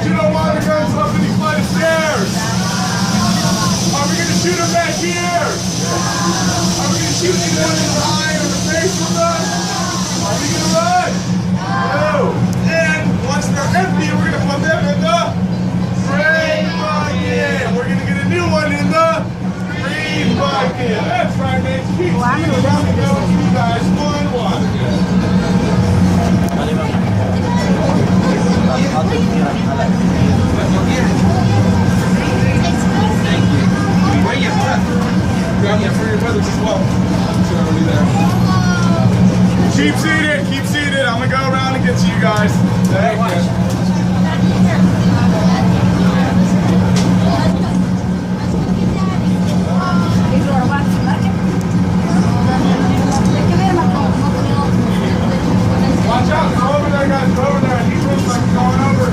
Shoot our water guns up any flight of stairs. Are we gonna shoot them back here? Are we gonna shoot anyone in the eye or the face with us? Are we gonna run? No. And once they're empty, we're gonna put them in the green bucket. We're gonna get a new one in the green bucket. That's right, man. Keep speeding around the go with you guys. One water gun. Grab that for your brothers as well. Keep seated, keep seated. I'm gonna go around and get to you guys. Thank you. Watch out, go over there, guys. Go over there. He looks like he's going over.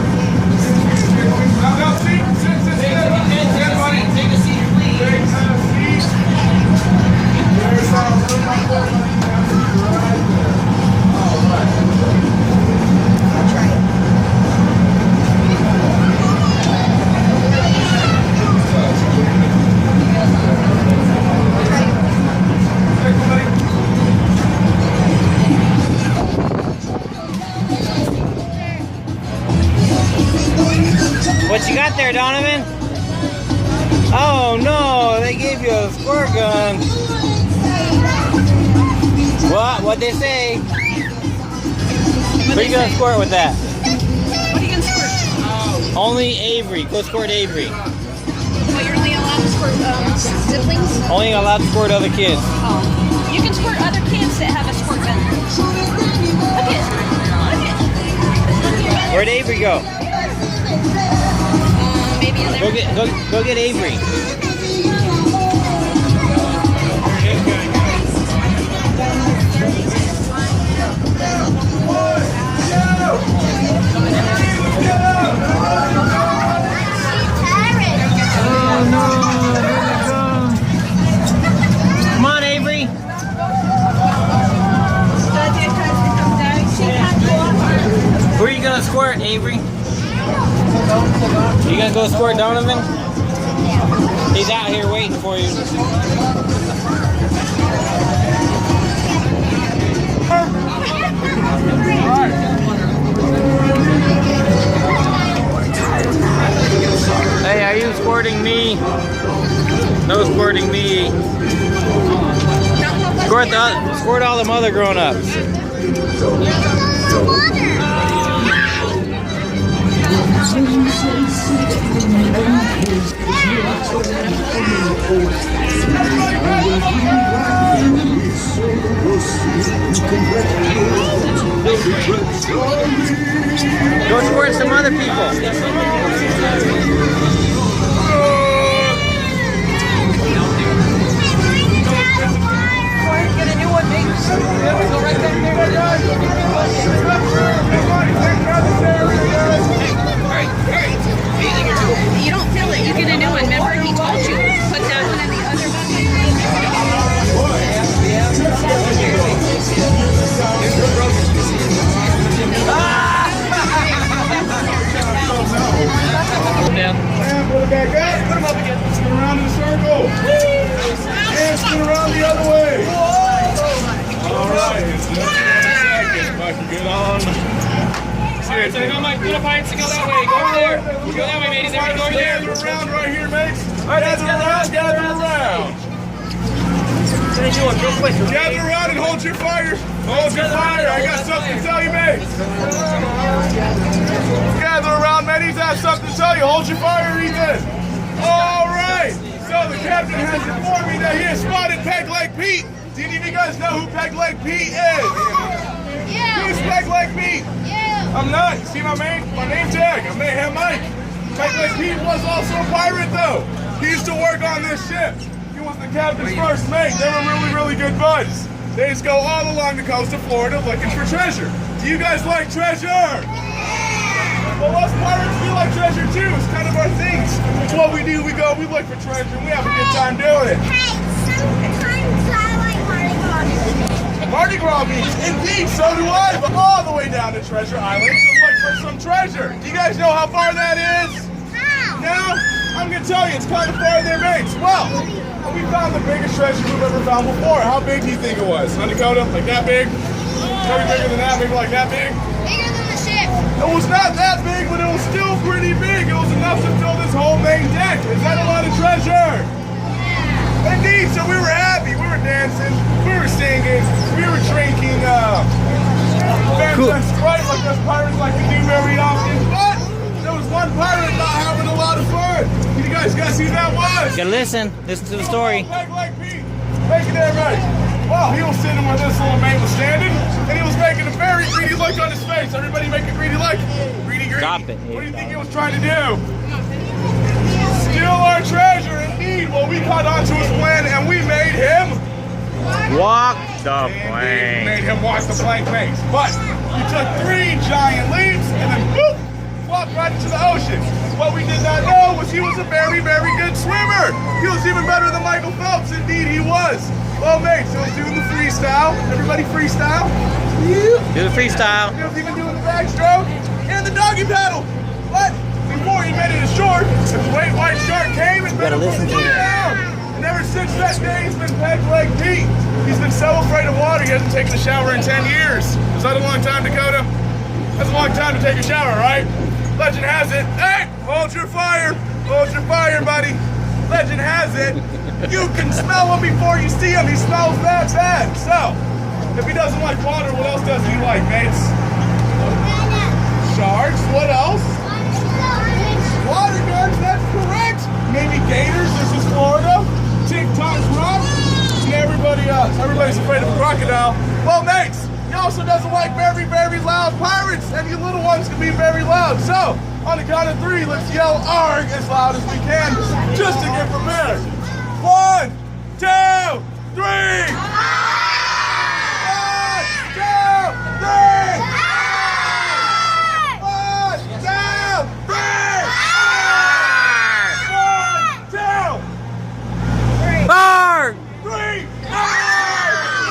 Now, sit. Take a seat, please. Take a seat. There's our room right there. Right there. All right. I'll try it. What you got there, Donovan? Oh no, they gave you a squirt gun. What? What'd they say? What are you gonna squirt with that? What are you gonna squirt? Oh. Only Avery. Go squirt Avery. Oh, you're only allowed to squirt siblings? Only allowed to squirt other kids. Oh. You can squirt other kids that have a squirt gun. Look at. Where'd Avery go? Maybe in there. Go get Avery. Oh no! Come on, Avery. Where are you gonna squirt, Avery? You gonna go squirt Donovan? He's out here waiting for you. Hey, are you squirting me? No squirting me. Squirt all them other grown-ups. Go squirt some other people. Get a new one, mate. Go right back there. You don't feel it. You get a new one. Remember, he told you. Put that one in the other bucket. Down. And put it back up. Put them up again. Spin around in a circle. And spin around the other way. All right. Second. Fucking good on. Alright, so go, Mike. Little pints to go that way. Go over there. You go that way, mateys. Everybody go over there. Gather around right here, mates. Gather around. Gather around and hold your fire. Hold your fire. I got something to tell you, mates. Gather around, mateys. I have something to tell you. Hold your fire, Ethan. All right. So the captain has informed me that he has spotted Peg Leg Pete. Do any of you guys know who Peg Leg Pete is? Yeah. Who's Peg Leg Pete? Yeah. I'm not. You see my name tag? I'm Mayhem Mike. Peg Leg Pete was also a pirate, though. He used to work on this ship. He was the captain's first mate. They were really, really good buds. They just go all along the coast of Florida looking for treasure. Do you guys like treasure? Well, us pirates, we like treasure too. It's kind of our things. It's what we do. We go, we look for treasure, and we have a good time doing it. Hey, sometimes I like Mardi Gras. Mardi Gras means, indeed, so do I. But all the way down to Treasure Island to look for some treasure. treasure. Do you guys know how far that is? No? I'm gonna tell you, it's kind of far there, mates. Well, we found the biggest treasure we've ever found before. How big do you think it was? Huh, Dakota? Like that big? Maybe bigger than that, maybe like that big? Bigger than the ship. It was not that big, but it was still pretty big. It was enough to fill this whole main deck. Is that a lot of treasure? Indeed, so we were happy. We were dancing, we were singing, we were drinking Fanta Sprite like us pirates like to do very often. But there was one pirate not having a lot of fun. You guys guess who that was? You gotta listen to the story. Like Pete. Making everybody. Well, he was sitting where this little mate was standing, and he was making a very greedy look on his face. Everybody make a greedy look. Greedy, greedy. Stop it. What do you think he was trying to do? Steal our treasure, indeed. Well, we caught on to his plan, and we made him Walk the We plank. made him walk the plank maze. But he took 3 giant leaps and then whoop, flopped right into the ocean. What we did not know was he was a very, very good swimmer. He was even better than Michael Phelps. Indeed, he was. Well, mates, he was doing the freestyle. Everybody freestyle? Do the freestyle. He was even doing the backstroke and the doggy paddle. But before he made it ashore, the great white shark came and gotta listen to it. down. And ever since that day, he's been pegged like Pete. He's been so afraid of water, he hasn't taken a shower in 10 years. Is that a long time, Dakota? That's a long time to take a shower, right? Legend has it. Hey, hold your fire. Hold your fire, buddy. Legend has it. You can smell him before you see him. He smells that bad. So, if he doesn't like water, what else does he like, mates? Sharks. What else? Water guns. That's correct. Maybe gators. This is Florida. TikTok's rock. And everybody's afraid of a crocodile. Well, mates, he also doesn't like very, very loud pirates, and you little ones can be very loud. So, on the count of 3, let's yell ARG as loud as we can, just to get prepared. 1, 2, 3. 1, 2, 3. 1, 2, 3. 1, 2, Bark! 3.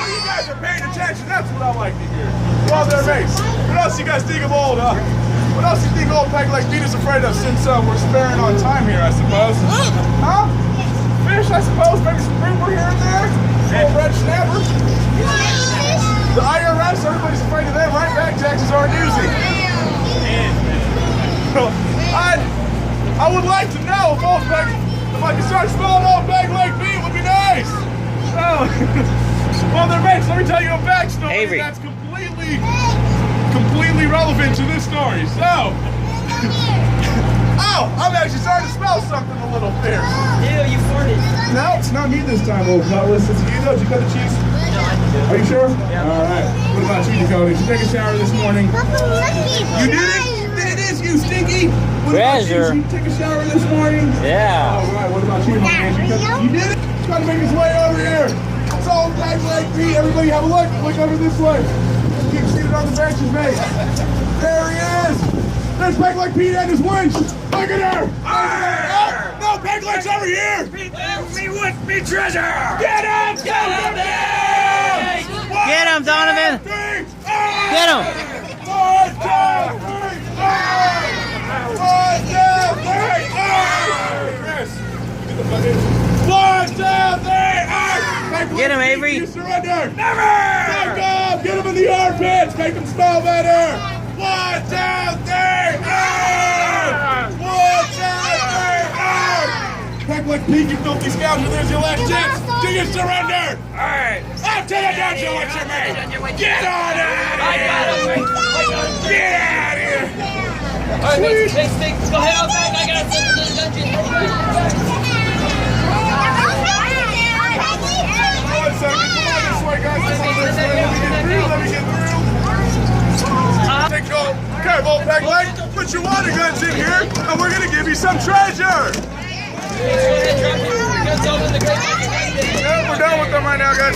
You guys are paying attention. That's what I like to hear. Well, there, mates. What else you guys think of old, What else you think old Peg like Pete is afraid of since we're sparing on time here, I suppose? Huh? Fish, I suppose. Maybe some grouper here and there. Old red snapper. The IRS, everybody's afraid of them, right? Back taxes aren't easy. I would like to know if old Peg, if I could start spelling old Peg like Pete, it would be nice. So, well, there, mates, let me tell you a backstory Avery. that's completely relevant to this story. So, oh, I'm actually starting to smell something a little fierce. Ew, you farted. No, it's not me this time, old cutlass. It's you, though. Did you cut the cheese? No, I can do Are you sure? Yeah. All right. What about you, Dakota? Did you take a shower this morning? You did it? It is you, Stinky. What Treasure. about you? Did you take a shower this morning? Yeah. All right. What about you, my man? You did it? He's trying to make his way over here. It's all back like me. Everybody have a look. Look over this way. Keep seated on the benches, mate. There he is. There's Peg like Pete and his winch. Look at her. Oh, no, Peg Leg's over here. Me treasure. Get him. Get him. Get him, Donovan. Get him. 1, 2, 3. 1, 2, 3. Yes. 1, 2, 3. Get him, Avery. You surrender. Never. Back up. Get him in the armpits. Make him smell better. 1, 2, 3. 1, 2, 3. Peg like Pete, you filthy scoundrel. There's your last chance. Do you surrender? All right. I'll tell you, don't you what you mean. Get on out of here. Get out of here. All right, go ahead outside. I gotta send to the dungeon. One second. Come on this way, guys. Come on this way. Let me get through. Take your careful, Peg leg. Put your water guns in here, and we're gonna give you some treasure. Yeah, we're done with them right now, guys.